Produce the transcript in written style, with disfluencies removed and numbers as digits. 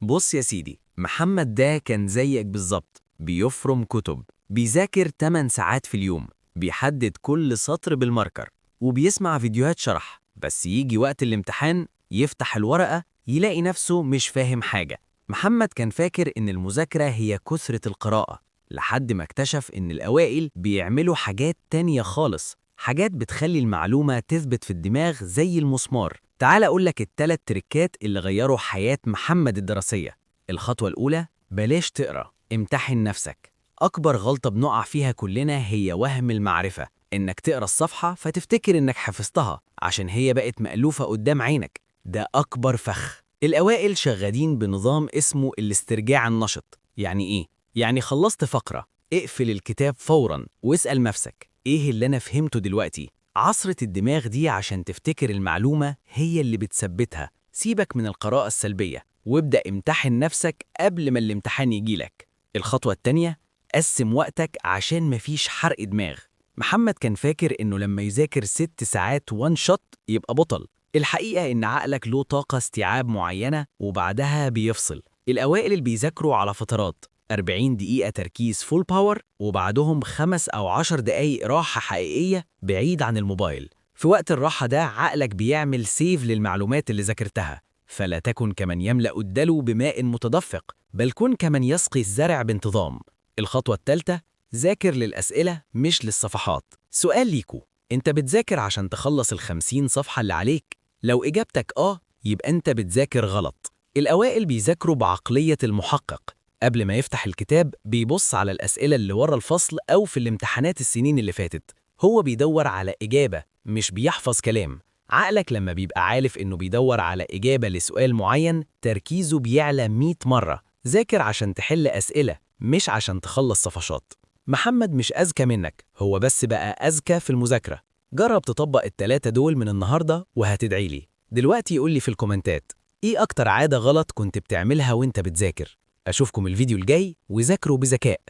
بص يا سيدي، محمد ده كان زيك بالظبط، بيفرم كتب، بيذاكر 8 ساعات في اليوم، بيحدد كل سطر بالماركر، وبيسمع فيديوهات شرح. بس يجي وقت الامتحان يفتح الورقة يلاقي نفسه مش فاهم حاجة. محمد كان فاكر إن المذاكرة هي كثرة القراءة، لحد ما اكتشف إن الأوائل بيعملوا حاجات تانية خالص، حاجات بتخلي المعلومة تثبت في الدماغ زي المسمار. تعال أقولك التلات تريكات اللي غيروا حياة محمد الدراسية. الخطوة الأولى: بلاش تقرأ، امتحن نفسك. أكبر غلطة بنقع فيها كلنا هي وهم المعرفة، إنك تقرأ الصفحة فتفتكر إنك حفظتها عشان هي بقت مألوفة قدام عينك. ده أكبر فخ. الأوائل شغالين بنظام اسمه الاسترجاع النشط. يعني إيه؟ يعني خلصت فقرة، اقفل الكتاب فوراً واسأل نفسك: إيه اللي أنا فهمته دلوقتي؟ عصرة الدماغ دي عشان تفتكر المعلومة هي اللي بتثبتها. سيبك من القراءة السلبية وابدأ امتحن نفسك قبل ما الامتحان يجيلك. الخطوة التانية: قسم وقتك عشان مفيش حرق دماغ. محمد كان فاكر إنه لما يذاكر 6 ساعات وان شوت يبقى بطل. الحقيقة إن عقلك له طاقة استيعاب معينة وبعدها بيفصل. الأوائل اللي بيذاكروا على فترات 40 دقيقة تركيز فول باور، وبعدهم 5 أو 10 دقايق راحة حقيقية بعيد عن الموبايل. في وقت الراحة ده عقلك بيعمل سيف للمعلومات اللي ذاكرتها. فلا تكن كمن يملأ الدلو بماء متدفق، بل كن كمن يسقي الزرع بانتظام. الخطوة الثالثة: ذاكر للأسئلة مش للصفحات. سؤال ليكو: انت بتذاكر عشان تخلص ال50 صفحة اللي عليك؟ لو إجابتك يبقى انت بتذاكر غلط. الأوائل بيذاكروا بعقلية المحقق. قبل ما يفتح الكتاب بيبص على الأسئلة اللي ورا الفصل أو في الامتحانات السنين اللي فاتت. هو بيدور على إجابة، مش بيحفظ كلام. عقلك لما بيبقى عارف إنه بيدور على إجابة لسؤال معين تركيزه بيعلى 100 مرة. ذاكر عشان تحل أسئلة مش عشان تخلص صفحات. محمد مش أذكى منك، هو بس بقى أذكى في المذاكرة. جرب تطبق التلاتة دول من النهاردة وهتدعيلي. دلوقتي يقولي في الكومنتات: إيه أكتر عادة غلط كنت بتعملها وإنت بتذاكر؟ أشوفكم الفيديو الجاي وذاكروا بذكاء.